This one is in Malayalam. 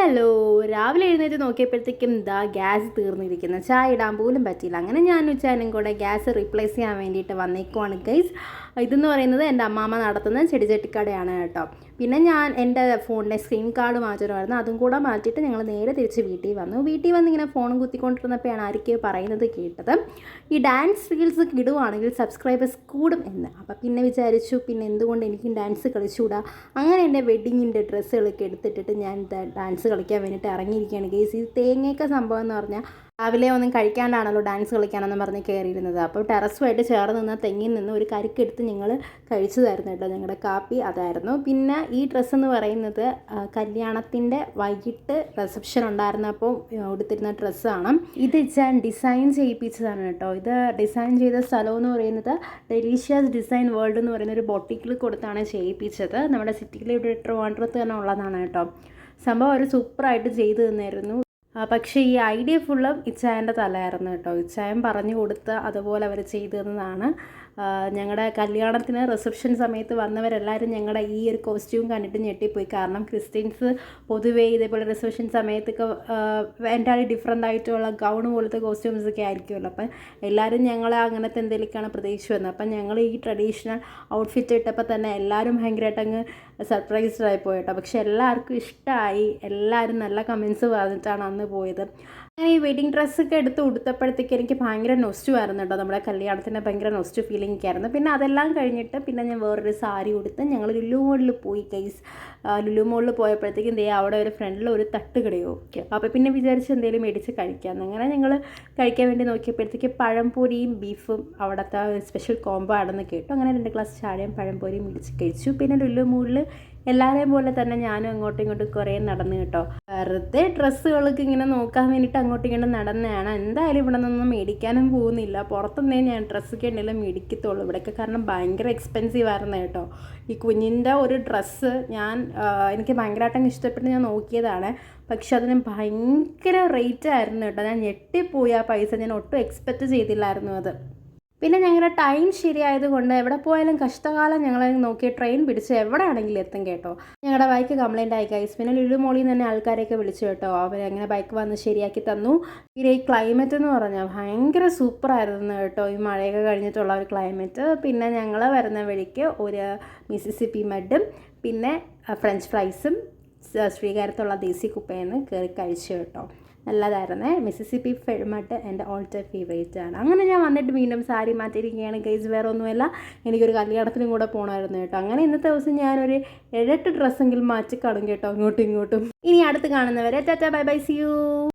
ഹലോ, രാവിലെ എഴുന്നേറ്റ് നോക്കിയപ്പോഴത്തേക്കും ഗ്യാസ് തീർന്നിരിക്കുന്നു. ചായ ഇടാൻ പോലും പറ്റിയില്ല. അങ്ങനെ ഞാൻ ഉച്ചാനും കൂടെ ഗ്യാസ് റീപ്ലേസ് ചെയ്യാൻ വേണ്ടിയിട്ട് വന്നേക്കുവാണ് ഗൈസ്. ഇതെന്ന് പറയുന്നത് എൻ്റെ അമ്മാമ്മ നടത്തുന്ന ചെടിച്ചട്ടിക്കടയാണ് കേട്ടോ. പിന്നെ ഞാൻ എൻ്റെ ഫോണിൻ്റെ സ്ക്രീൻ കാർഡ് മാറ്റണമായിരുന്നു. അതും കൂടെ മാറ്റിയിട്ട് ഞങ്ങൾ നേരെ തിരിച്ച് വീട്ടിൽ വന്നു. വീട്ടിൽ വന്ന് ഇങ്ങനെ ഫോണും കുത്തിക്കൊണ്ടിരുന്നപ്പോഴാണ് ആരൊക്കെയോ പറയുന്നത് കേട്ടത്, ഈ ഡാൻസ് റീൽസ് ഇടുവാണെങ്കിൽ സബ്സ്ക്രൈബേഴ്സ് കൂടും എന്ന്. അപ്പം പിന്നെ വിചാരിച്ചു, പിന്നെ എന്തുകൊണ്ട് എനിക്കും ഡാൻസ് കളിച്ചുകൂടാ. അങ്ങനെ എൻ്റെ വെഡ്ഡിങ്ങിൻ്റെ ഡ്രസ്സുകളൊക്കെ എടുത്തിട്ടിട്ട് ഞാൻ ഡാൻസ് കളിക്കാൻ വേണ്ടിയിട്ട് ഇറങ്ങിയിരിക്കുകയാണ് ഗെയ്സ്. ഈ തേങ്ങയൊക്കെ സംഭവം എന്ന് പറഞ്ഞാൽ രാവിലെ ഒന്നും കഴിക്കാണ്ടാണല്ലോ ഡാൻസ് കളിക്കാനെന്ന് പറഞ്ഞ് കയറിയിരുന്നത്. അപ്പോൾ ടെറസുമായിട്ട് ചേർന്ന് നിന്ന് തെങ്ങിൽ നിന്ന് ഒരു കരിക്കെടുത്ത് ഞങ്ങൾ കഴിച്ചതായിരുന്നു കേട്ടോ. ഞങ്ങളുടെ കാപ്പി അതായിരുന്നു. പിന്നെ ഈ ഡ്രസ്സ് എന്ന് പറയുന്നത് കല്യാണത്തിൻ്റെ വൈകിട്ട് റിസപ്ഷൻ ഉണ്ടായിരുന്നപ്പോൾ ഉടുത്തിരുന്ന ഡ്രസ്സാണ്. ഇത് ഞാൻ ഡിസൈൻ ചെയ്യിപ്പിച്ചതാണ് കേട്ടോ. ഇത് ഡിസൈൻ ചെയ്ത സ്ഥലം എന്ന് പറയുന്നത് ഡെലീഷ്യസ് ഡിസൈൻ വേൾഡ് എന്ന് പറയുന്ന ഒരു ബൊട്ടിക്കിൽ കൊടുത്താണ് ചെയ്യിപ്പിച്ചത്. നമ്മുടെ സിറ്റിയിലെ ഇവിടെ ട്രിവാൻഡ്രത്ത് തന്നെ ഉള്ളതാണ് കേട്ടോ. സംഭവം അവർ സൂപ്പറായിട്ട് ചെയ്തു തന്നായിരുന്നു. പക്ഷേ ഈ ഐഡിയ ഫുള്ളും ഇച്ചായൻ്റെ തലയായിരുന്നു കേട്ടോ. ഇച്ചായൻ പറഞ്ഞു കൊടുത്ത് അതുപോലെ അവർ ചെയ്തു തന്നതാണ്. ഞങ്ങളുടെ കല്യാണത്തിന് റിസപ്ഷൻ സമയത്ത് വന്നവരെല്ലാവരും ഞങ്ങളുടെ ഈ ഒരു കോസ്റ്റ്യൂം കണ്ടിട്ട് ഞെട്ടിപ്പോയി. കാരണം ക്രിസ്ത്യൻസ് പൊതുവേ ഇതേപോലെ റിസപ്ഷൻ സമയത്തൊക്കെ എൻ്റയർലി ഡിഫറെൻ്റ് ആയിട്ടുള്ള ഗൗൺ പോലത്തെ കോസ്റ്റ്യൂംസൊക്കെ ആയിരിക്കുമല്ലോ. അപ്പം എല്ലാവരും ഞങ്ങളെ അങ്ങനത്തെ എന്തെങ്കിലുമൊക്കെയാണ് പ്രതീക്ഷിച്ച് വന്നത്. അപ്പം ഞങ്ങൾ ഈ ട്രഡീഷണൽ ഔട്ട്ഫിറ്റ് ഇട്ടപ്പോൾ തന്നെ എല്ലാവരും ഭയങ്കരമായിട്ട് അങ്ങ് സർപ്രൈസ്ഡ് ആയി പോയിട്ടോ. പക്ഷെ എല്ലാവർക്കും ഇഷ്ടമായി. എല്ലാവരും നല്ല കമൻസ് പറഞ്ഞിട്ടാണ് അന്ന് പോയത്. അങ്ങനെ ഈ വെഡിങ് ഡ്രസ്സൊക്കെ എടുത്ത് ഉടുത്തപ്പോഴത്തേക്ക് എനിക്ക് ഭയങ്കര നൊസ്റ്റു ആയിരുന്നു കേട്ടോ. നമ്മുടെ കല്യാണത്തിന് ഭയങ്കര നൊസ്റ്റു ഫീലിംഗ് ആയിരുന്നു. പിന്നെ അതെല്ലാം കഴിഞ്ഞിട്ട് പിന്നെ ഞാൻ വേറൊരു സാരി ഉടുത്ത് ഞങ്ങൾ ലുലു മോളിൽ പോയി ഗൈസ്. ലുലു മോളിൽ പോയപ്പോഴത്തേക്കും അവിടെ ഒരു ഫ്രണ്ടിൽ ഒരു തട്ടുകടയോ ഓക്കെ. അപ്പോൾ പിന്നെ വിചാരിച്ച് എന്തെങ്കിലും മേടിച്ച് കഴിക്കാമെന്ന്. അങ്ങനെ ഞങ്ങൾ കഴിക്കാൻ വേണ്ടി നോക്കിയപ്പോഴത്തേക്ക് പഴംപൊരിയും ബീഫും അവിടുത്തെ സ്പെഷ്യൽ കോംബോ ആണെന്ന് കേട്ടു. അങ്ങനെ 2 ഗ്ലാസ് ചായയും പഴംപൊരിയും മേടിച്ച് കഴിച്ചു. പിന്നെ ലുലു മോളിൽ എല്ലാവരെയും പോലെ തന്നെ ഞാനും അങ്ങോട്ടും ഇങ്ങോട്ടും കുറേ നടന്നു കേട്ടോ. വെറുതെ ഡ്രസ്സുകൾക്ക് ഇങ്ങനെ നോക്കാൻ വേണ്ടിയിട്ട് അങ്ങോട്ടും ഇങ്ങോട്ടും നടന്നതാണ്. എന്തായാലും ഇവിടെ നിന്നൊന്നും മേടിക്കാനും പോകുന്നില്ല. പുറത്തുനിന്നേ ഞാൻ ഡ്രസ്സൊക്കെ ഉണ്ടെങ്കിലും മേടിക്കത്തുള്ളൂ. ഇവിടെയൊക്കെ കാരണം ഭയങ്കര എക്സ്പെൻസീവ് ആയിരുന്നു കേട്ടോ. ഈ കുഞ്ഞിൻ്റെ ഒരു ഡ്രസ്സ് എനിക്ക് ഭയങ്കരമായിട്ടങ്ങ് ഇഷ്ടപ്പെട്ട് ഞാൻ നോക്കിയതാണ്. പക്ഷെ അതിന് ഭയങ്കര റേറ്റ് ആയിരുന്നു കേട്ടോ. ഞാൻ ഞെട്ടിപ്പോയി. ആ പൈസ ഞാൻ ഒട്ടും എക്സ്പെക്റ്റ് ചെയ്തില്ലായിരുന്നു അത്. പിന്നെ ഞങ്ങളുടെ ടൈം ശരിയായതുകൊണ്ട് എവിടെ പോയാലും കഷ്ടകാലം ഞങ്ങൾ നോക്കി ട്രെയിൻ പിടിച്ച് എവിടെ ആണെങ്കിലും എത്തും കേട്ടോ. ഞങ്ങളുടെ ബൈക്ക് കംപ്ലൈൻ്റ് ആയി ഗൈസ്. പിന്നെ ലുലു മോളിൽ നിന്ന് തന്നെ ആൾക്കാരെയൊക്കെ വിളിച്ചു കേട്ടോ. അവരങ്ങനെ ബൈക്ക് വന്ന് ശരിയാക്കി തന്നു. പിന്നെ ഈ ക്ലൈമറ്റ് എന്ന് പറഞ്ഞാൽ ഭയങ്കര സൂപ്പറായിരുന്നു കേട്ടോ. ഈ മഴയൊക്കെ കഴിഞ്ഞിട്ടുള്ള ഒരു ക്ലൈമറ്റ്. പിന്നെ ഞങ്ങൾ വരുന്ന വഴിക്ക് ഒരു മിസിസിപ്പി മഡും പിന്നെ ഫ്രഞ്ച് ഫ്രൈസും ശ്രീകാര്യത്തുള്ള ദേശി കുപ്പയെന്ന് കയറി കഴിച്ചു കേട്ടോ. നല്ലതായിരുന്നേ. മിസിസിപ്പി മഡ് എൻ്റെ ഓൾ ടൈം ഫേവറേറ്റ് ആണ്. അങ്ങനെ ഞാൻ വന്നിട്ട് വീണ്ടും സാരി മാറ്റിയിരിക്കുകയാണ് ഗൈസ്. വേറെ ഒന്നുമല്ല, എനിക്കൊരു കല്യാണത്തിനും കൂടെ പോകണമായിരുന്നു കേട്ടോ. അങ്ങനെ ഇന്നത്തെ ദിവസം ഞാനൊരു 7-8 ഡ്രസ്സെങ്കിലും മാറ്റി കാണും കേട്ടോ അങ്ങോട്ടും ഇങ്ങോട്ടും. ഇനി അടുത്ത് കാണുന്നവരെ tata bye bye, see U.